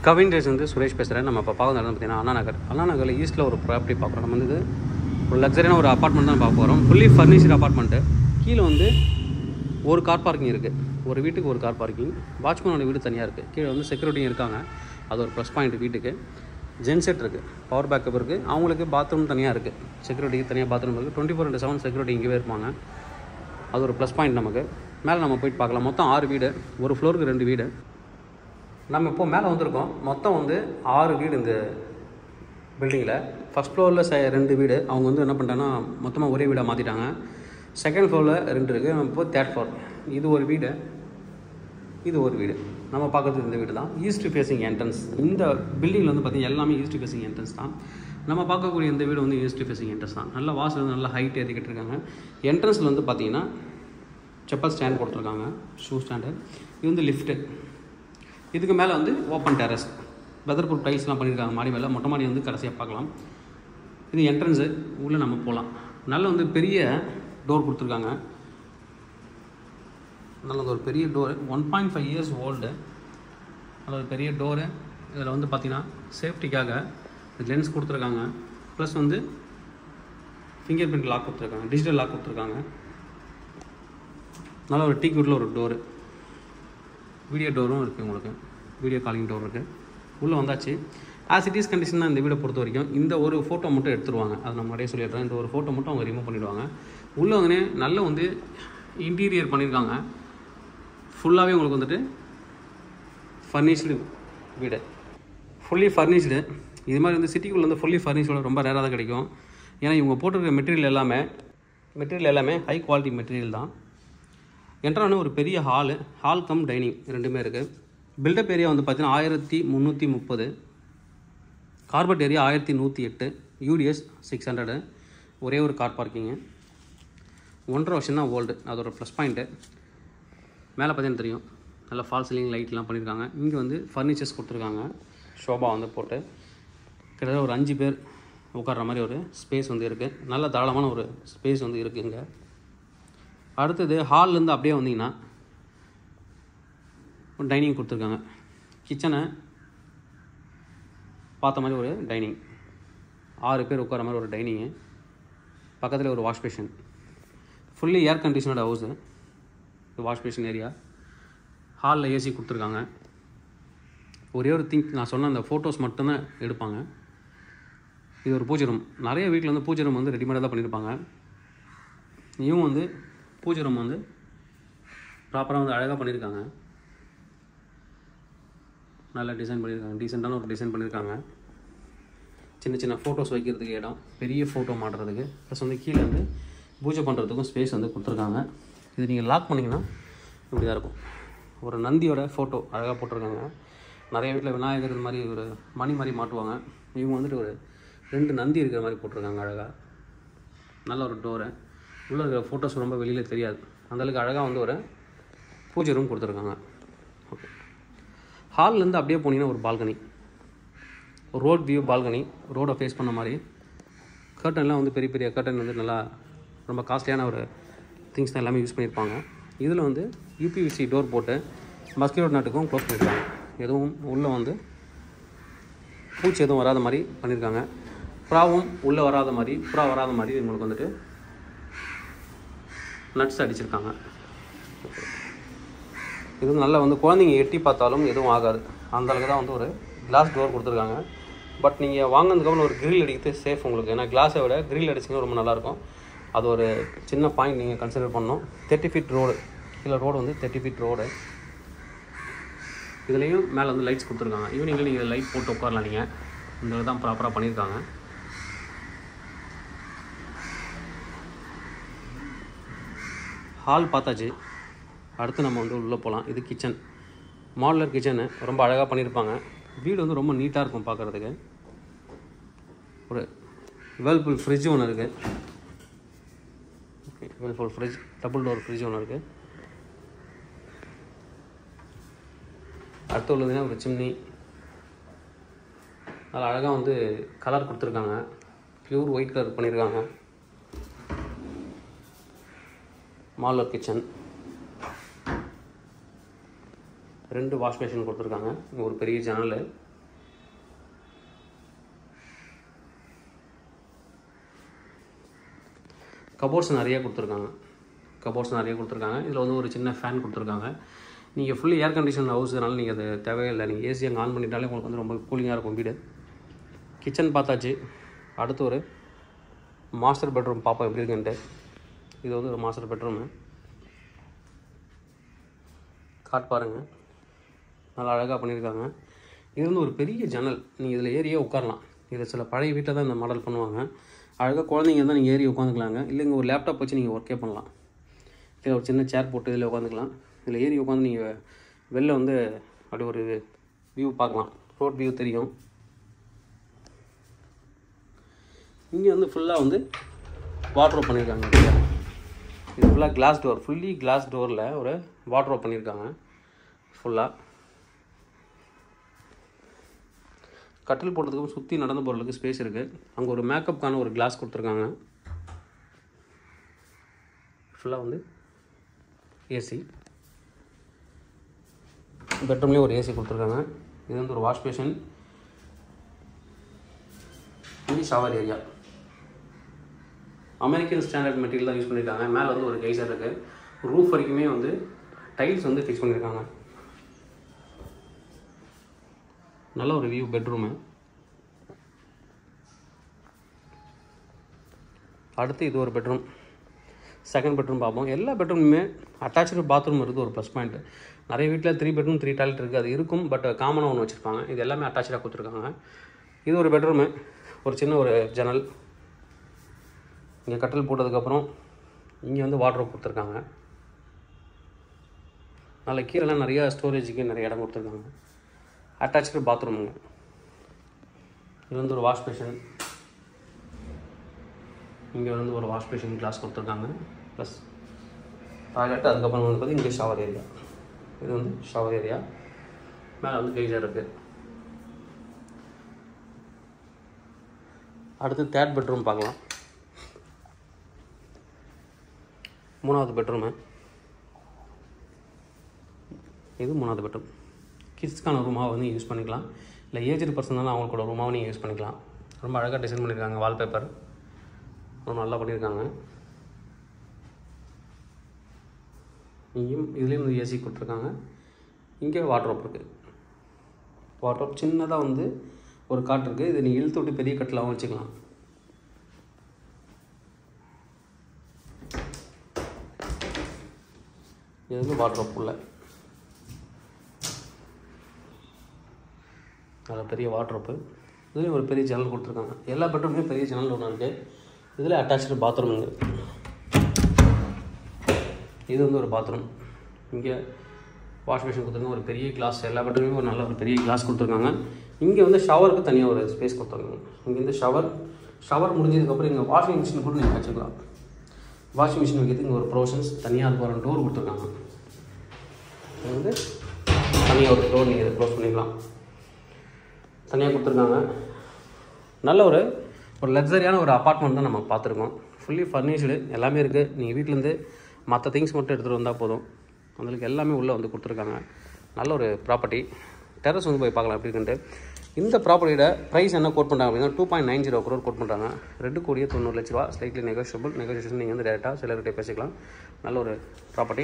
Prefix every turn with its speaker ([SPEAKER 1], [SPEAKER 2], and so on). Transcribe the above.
[SPEAKER 1] Kavin days வந்து சுரேஷ் பேசுகிறேன். நம்ம இப்போ பார்க்க நடந்து பார்த்தீங்கன்னா அண்ணா நகரில் ஈஸ்ட்டில் ஒரு ப்ராப்பர்ட்டி பார்க்குறோம். நம்ம வந்து ஒரு லக்ஸரியான ஒரு அப்பார்ட்மெண்ட் தான் பார்க்க போகிறோம். Fully furnished apartment. கீழே வந்து ஒரு கார் பார்க்கிங் இருக்குது. ஒரு வீட்டுக்கு ஒரு கார் பார்க்கிங். வாட்ச்மேனோட வீடு தனியாக இருக்குது. கீழே வந்து செக்யூரிட்டியும் இருக்காங்க. அது ஒரு ப்ளஸ் பாயிண்ட். வீட்டுக்கு ஜென்செட் இருக்குது, பவர் பேக்கப் இருக்குது. அவங்களுக்கு பாத்ரூம் தனியாக இருக்குது, செக்யூரிட்டிக்கு தனியாக பாத்ரூம் இருக்குது. 24/7 செக்யூரிட்டி இங்கேயே இருப்பாங்க. அது ஒரு ப்ளஸ் பாயிண்ட் நமக்கு. மேலே நம்ம போயிட்டு பார்க்கலாம். மொத்தம் 6 வீடு, ஒரு ஃப்ளோருக்கு 2 வீடு. நம்ம இப்போது மேலே வந்திருக்கோம். மொத்தம் வந்து 6 வீடு இந்த பில்டிங்கில். ஃபஸ்ட் ஃப்ளோரில் 2 வீடு. அவங்க வந்து என்ன பண்ணிட்டாங்கன்னா மொத்தமாக ஒரே வீடாக மாற்றிட்டாங்க. செகண்ட் ஃப்ளோரில் 2 இருக்குது. நம்ம இப்போ 3rd ஃப்ளோர். இது ஒரு வீடு, இது ஒரு வீடு. நம்ம பார்க்குறது இந்த வீடு தான். East facing entrance. இந்த பில்டிங்கில் வந்து பார்த்திங்கன்னா எல்லாமே ஈஸ்ட் ஃபேஸிங் என்ட்ரன்ஸ் தான். நம்ம பார்க்கக்கூடிய இந்த வீடு வந்து ஈஸ்ட் ஃபேஸிங் என்ட்ரன்ஸ் தான். நல்லா வாசல் வந்து நல்லா ஹைட் ஏற்றிக்கிட்டு இருக்காங்க. என்ட்ரன்ஸில் வந்து பார்த்திங்கன்னா செப்பல் ஸ்டாண்ட் கொடுத்துருக்காங்க, ஷூ ஸ்டாண்டு. இது வந்து லிஃப்ட்டு. இதுக்கு மேலே வந்து ஓப்பன் டெரஸ். வெதர் ப்ரூஃப் டைல்ஸ்லாம் பண்ணியிருக்காங்க. மாடி மேலே மொட்டை மாடி வந்து கடைசியாக பார்க்கலாம். இது என்ட்ரன்ஸு. உள்ளே நம்ம போகலாம். நல்ல வந்து பெரிய டோர் கொடுத்துருக்காங்க. நல்லது ஒரு பெரிய டோரு, 1.5 இயர்ஸ் ஓல்டு. நல்ல ஒரு பெரிய டோரு. இதில் வந்து பார்த்திங்கன்னா சேஃப்டிக்காக லென்ஸ் கொடுத்துருக்காங்க. ப்ளஸ் வந்து ஃபிங்கர் பிரிண்ட் லாக் கொடுத்துருக்காங்க, டிஜிட்டல் லாக் கொடுத்துருக்காங்க. நல்ல ஒரு டீக்வுட்டில் ஒரு டோரு. வீடியோ டோரும் இருக்குது உங்களுக்கு. வீடியோ காலிங் டோர் இருக்குது. உள்ளே வந்தாச்சு. ஆஸ் இட் இஸ் கண்டிஷன் தான் இந்த வீடை பொறுத்த வரைக்கும். இந்த ஒரு ஃபோட்டோ மட்டும் எடுத்துருவாங்க. அது நம்ம நிறைய சொல்லிடுறேன். இந்த ஒரு ஃபோட்டோ மட்டும் அவங்க ரிமூவ் பண்ணிவிடுவாங்க. உள்ளே வந்து நல்ல வந்து இன்டீரியர் பண்ணியிருக்காங்க. ஃபுல்லாகவே உங்களுக்கு வந்துட்டு ஃபர்னிஷ்டு வீடு, ஃபுல்லி ஃபர்னிஷ்டு. இது மாதிரி வந்து சிட்டிக்குள்ளே வந்து ஃபுல்லி ஃபர்னிஷ்டு ரொம்ப ரேராக தான் கிடைக்கும். ஏன்னா இவங்க போட்டிருக்க மெட்டீரியல் எல்லாமே ஹை குவாலிட்டி மெட்டீரியல் தான். என்ட்ரான ஒரு பெரிய ஹால் கம் டைனிங் ரெண்டுமே இருக்குது. பில்டப் ஏரியா வந்து பார்த்தீங்கன்னா 1330, கார்பெட் ஏரியா 1108, யூடிஎஸ் 600. ஒரே ஒரு கார் பார்க்கிங்கு. 1.5 வருஷம் தான் ஓல்டு. அது ஒரு ப்ளஸ் பாயிண்ட்டு. மேலே பார்த்தீங்கன்னா தெரியும், நல்லா ஃபால் சீலிங் லைட்லாம் பண்ணியிருக்காங்க. இங்கே வந்து ஃபர்னிச்சர்ஸ் கொடுத்துருக்காங்க. ஷோபா வந்து போட்டு கிட்டத்தட்ட ஒரு 5 பேர் உட்கார்ற மாதிரி ஒரு ஸ்பேஸ் வந்து இருக்குது. நல்ல தாராளமான ஒரு ஸ்பேஸ் வந்து இருக்குது இங்கே. அடுத்தது ஹால்லேருந்து அப்படியே வந்தீங்கன்னா ஒரு டைனிங் கொடுத்துருக்காங்க. கிச்சனை பார்த்த மாதிரி ஒரு டைனிங், 6 பேர் உட்கார மாதிரி ஒரு டைனிங்கு. பக்கத்தில் ஒரு வாஷ் பேஷன். ஃபுல்லி ஏர் conditioned house. Wash basin area. ஹாலில் ஏசி கொடுத்துருக்காங்க. ஒரே ஒரு நான் சொன்ன அந்த ஃபோட்டோஸ் மட்டும்தான் எடுப்பாங்க. இது ஒரு பூஜை ரூம். நிறைய வீட்டில் வந்து பூஜை ரூம் வந்து ரெடிமேடாக தான் பண்ணியிருப்பாங்க. இவங்க வந்து பூஜை ரூம் வந்து ப்ராப்பராக வந்து அழகாக பண்ணியிருக்காங்க. நல்லா டிசைன் பண்ணியிருக்காங்க. டீசெண்டான ஒரு டிசைன் பண்ணியிருக்காங்க. சின்ன சின்ன ஃபோட்டோஸ் வைக்கிறதுக்கு இடம், பெரிய ஃபோட்டோ மாட்டுறதுக்கு, ப்ளஸ் வந்து கீழே வந்து பூஜை பண்ணுறதுக்கும் ஸ்பேஸ் வந்து கொடுத்துருக்காங்க. இது நீங்கள் லாக் பண்ணிங்கன்னா இப்படி தான் இருக்கும். ஒரு நந்தியோட ஃபோட்டோ அழகாக போட்டிருக்காங்க. நிறைய வீட்டில் விநாயகர் இது மாதிரி ஒரு மணி மாதிரி மாட்டுவாங்க. இவங்க வந்துட்டு ஒரு 2 நந்தி இருக்கிற மாதிரி போட்டிருக்காங்க அழகாக. நல்ல ஒரு டோரு. உள்ளே இருக்கிற ஃபோட்டோஸ் ரொம்ப வெளியில் தெரியாது. அந்தளவுக்கு அழகாக வந்து ஒரு பூஜை ரூம் கொடுத்துருக்காங்க. ஓகே. ஹால்லேருந்து அப்படியே போனீங்கன்னா ஒரு பால்கனி, ஒரு ரோட் வியூ பால்கனி. ரோடை ஃபேஸ் பண்ண மாதிரி. கர்ட்டன்லாம் வந்து பெரிய பெரிய கர்ட்டன் வந்து நல்லா ரொம்ப காஸ்ட்லியான ஒரு திங்ஸ் தான் எல்லாமே யூஸ் பண்ணியிருப்பாங்க. இதில் வந்து யூபிவிசி டோர் போட்டு மஸ்கிட்டோ நட்டுக்கும் க்ளோஸ் பண்ணியிருக்காங்க. எதுவும் உள்ளே வந்து பூச்சி எதுவும் வராத மாதிரி பண்ணியிருக்காங்க. புறாவும் உள்ளே வராத மாதிரி, புறா வராத மாதிரி உங்களுக்கு வந்துட்டு நட்ஸ் அடிச்சிருக்காங்க. இது வந்து நல்லா வந்து குழந்தைங்க எட்டி பார்த்தாலும் எதுவும் ஆகாது. அந்தளவுக்கு தான் வந்து ஒரு கிளாஸ் டோர் கொடுத்துருக்காங்க. பட் நீங்கள் வாங்கினதுக்கப்புறம் ஒரு கிரில் அடிக்கிறது சேஃப் உங்களுக்கு. ஏன்னா கிளாஸை விட கிரில் அடிச்சிங்கன்னா ரொம்ப நல்லாயிருக்கும். அது ஒரு சின்ன பாயிண்ட் நீங்கள் கன்சிடர் பண்ணணும். 30 ஃபீட் ரோடு. கீழே ரோடு வந்து 30 ஃபீட் ரோடு. இதுலேயும் மேலே வந்து லைட்ஸ் கொடுத்துருக்காங்க. ஈவினிங்கில் நீங்கள் லைட் போட்டு உட்காரலாம். நீங்கள் இந்த தான் ப்ராப்பராக பண்ணியிருக்காங்க. ஹால் பார்த்தாச்சு. அடுத்து நம்ம வந்து உள்ளே போகலாம். இது கிச்சன், மாடுலர் கிச்சனு. ரொம்ப அழகாக பண்ணியிருப்பாங்க. வீடு வந்து ரொம்ப நீட்டாக இருக்கும் பார்க்குறதுக்கு. ஒரு வேர்ல்பூல் ஃப்ரிட்ஜ் ஒன்று இருக்குது. Okay, Whirlpool fridge, double door fridge ஒன்று இருக்குது. அடுத்து உள்ளதுன்னா ஒரு சிம்னி. அதில் அழகாக வந்து கலர் கொடுத்துருக்காங்க. ப்யூர் ஒயிட் கலர் பண்ணியிருக்காங்க. Modular kitchen. 2 வாஷ் பேஷன் கொடுத்துருக்காங்க. இங்கே ஒரு பெரிய ஜன்னல். கபோர்ட்ஸ் நிறைய கொடுத்துருக்காங்க. இதில் வந்து ஒரு சின்ன ஃபேன் கொடுத்துருக்காங்க. நீங்கள் ஃபுல்லி ஏர் கண்டிஷன் ஹவுஸ்னால நீங்கள் அது தேவையில்லை. நீங்கள் ஏசி அங்கே ஆன் பண்ணிட்டாலே உங்களுக்கு வந்து ரொம்ப கூலிங்காக இருக்கும் வீடு. கிச்சன் பார்த்தாச்சு. அடுத்து ஒரு மாஸ்டர் பெட்ரூம் பார்ப்போம் எப்படி இருக்குன்ட்டு. இது வந்து ஒரு மாஸ்டர் பெட்ரூமு. காட் பாருங்கள், நல்லா அழகாக பண்ணியிருக்காங்க. இது வந்து ஒரு பெரிய ஜன்னல். நீங்கள் இதில் ஏரியே உட்காரலாம். இதில் சில பழைய வீட்டில் தான் இந்த மாடல் பண்ணுவாங்க. அழகாக குழந்தைங்க இருந்தால் நீங்கள் ஏறி உட்காந்துக்கலாங்க. இல்லைங்க ஒரு லேப்டாப் வச்சு நீங்கள் ஒர்க்கே பண்ணலாம். இதில் ஒரு சின்ன சேர் போட்டு இதில் உட்காந்துக்கலாம். இதில் ஏறி உட்காந்து நீங்கள் வெளில வந்து அப்படி ஒரு வியூ பார்க்கலாம். ரோட் வியூ தெரியும். இங்கே வந்து ஃபுல்லாக வந்து வாட்ரோப் பண்ணியிருக்காங்க. இது ஃபுல்லாக கிளாஸ் டோர், ஃபுல்லி கிளாஸ் டோரில் ஒரு வாட்ரோப் பண்ணியிருக்காங்க. ஃபுல்லாக கட்டில் போடுறதுக்கும் சுற்றி நடந்து போகிறதுக்கு ஸ்பேஸ் இருக்குது. அங்கே ஒரு மேக்கப்புக்கான ஒரு கிளாஸ் கொடுத்துருக்காங்க. ஃபுல்லாக வந்து ஏசி. பெட்ரூம்லேயும் ஒரு ஏசி கொடுத்துருக்காங்க. இது வந்து ஒரு வாஷ் பேஷன். இங்கே shower area. American standard material தான் யூஸ் பண்ணியிருக்காங்க. மேலே வந்து ஒரு கைசர் இருக்குது. ரூஃப் வரைக்குமே வந்து டைல்ஸ் வந்து ஃபிக்ஸ் பண்ணியிருக்காங்க. நல்ல ஒரு வியூ பெட்ரூமு. அடுத்து இது ஒரு பெட்ரூம். செகண்ட் பெட்ரூம் பார்ப்போம். எல்லா பெட்ரூமுமே அட்டாச்சு பாத்ரூம் இருக்குது. ஒரு ப்ளஸ் பாயிண்ட். நிறைய வீட்டில் 3 பெட்ரூம் 3 டாய்லெட் இருக்குது. அது இருக்கும், பட் காமனாக ஒன்று வச்சுருப்பாங்க. இது எல்லாமே அட்டாச்சாக கொடுத்துருக்காங்க. இது ஒரு பெட்ரூமு. ஒரு சின்ன ஒரு ஜன்னல். இங்கே கட்டில் போட்டதுக்கப்புறம் இங்கே வந்து வாட்ரோப் கொடுத்துருக்காங்க. அதில் கீழெல்லாம் நிறையா ஸ்டோரேஜுக்கு நிறைய இடம் கொடுத்துருக்காங்க. அட்டாச்சு பாத்ரூமுங்க. இது வந்து ஒரு வாஷ் பேஷன். இங்கே வந்து ஒரு வாஷ் பேஷன் கிளாஸ் கொடுத்துருக்காங்க. Plus toilet. அதுக்கப்புறம் வந்து பார்த்திங்கன்னா இங்கே ஷவர் ஏரியா. இது வந்து ஷவர் ஏரியா. மேலே வந்து கீசர் இருக்குது. அடுத்து தேர்ட் பெட்ரூம் பார்க்கலாம். மூணாவது பெட்ரூமு. இது மூணாவது பெட்ரூம். கிட்ஸ்க்கான ரூமாக வந்து யூஸ் பண்ணிக்கலாம். இல்லை ஏஜ்டு பர்சனாலும் அவங்களோட ரூமாகவும் நீங்கள் யூஸ் பண்ணிக்கலாம். ரொம்ப அழகாக டிசைன் பண்ணியிருக்காங்க. வால்பேப்பர் ரொம்ப நல்லா பண்ணியிருக்காங்க. இங்கேயும் இதுலேயும் வந்து ஏசி கொடுத்துருக்காங்க. இங்கே வாட்ரோப் இருக்குது. வாட்ரோப் சின்னதாக வந்து ஒரு காட் இருக்குது. இது நீங்கள் இழுத்து விட்டு பெரிய கட்டிலாகவும் வச்சுக்கலாம். இது வந்து வாட்ரோப் உள்ள அதில் பெரிய வாட்ரோப்பு. இதுலேயும் ஒரு பெரிய ஜன்னல் கொடுத்துருக்காங்க. எல்லா பெட்ரூம்லேயும் பெரிய ஜன்னல் ஒன்று இருக்குது. இதில் அட்டாச்சு பாத்ரூமுங்க. இது வந்து ஒரு பாத்ரூம். இங்கே வாஷ் பேஷன் கொடுத்துருக்காங்க. ஒரு பெரிய கிளாஸ். எல்லா பெட்ரூம்லேயும் ஒரு நல்ல ஒரு பெரிய கிளாஸ் கொடுத்துருக்காங்க. இங்கே வந்து ஷவருக்கு தனியாக ஒரு ஸ்பேஸ் கொடுத்துருக்காங்க. இங்கே வந்து ஷவர் முடிஞ்சதுக்கப்புறம் இங்கே வாஷிங் மிஷின் கூட நீங்கள் வச்சுக்கலாம். வாஷிங் மிஷின் வைக்கிறதுக்கு இங்கே ஒரு ப்ரொவிஷன்ஸ் தனியாக அதுக்கு ஒரு டோர் கொடுத்துருக்காங்க. இது வந்து தனியாக ஒரு டோர் நீங்கள் க்ளோஸ் பண்ணிக்கலாம். தனியாக கொடுத்துருக்காங்க. நல்ல ஒரு லக்ஸரியான ஒரு அப்பார்ட்மெண்ட் தான் நம்ம பார்த்துருக்கோம். ஃபுல்லி ஃபர்னிஷ்டு எல்லாமே இருக்குது. நீங்கள் வீட்டிலேருந்து மற்ற திங்ஸ் மட்டும் எடுத்துகிட்டு வந்தால் போதும். உங்களுக்கு எல்லாமே உள்ளே வந்து கொடுத்துருக்காங்க. நல்ல ஒரு ப்ராப்பர்ட்டி. டெரஸ் வந்து போய் பார்க்கலாம் எப்படி இருக்குன்ட்டு. இந்த ப்ராப்பர்ட்டியோட ப்ரைஸ் என்ன கோட் பண்ணுறாங்க அப்படின்னா 2.90 crore கோட் பண்ணுறாங்க. 2,90,00,000 ரூபா. ஸ்லைட்லி நெகோஷியேஷன் நீங்கள் வந்து டேரெக்டாக சிலர்கிட்ட பேசிக்கலாம். நல்ல ஒரு ப்ராப்பர்ட்டி.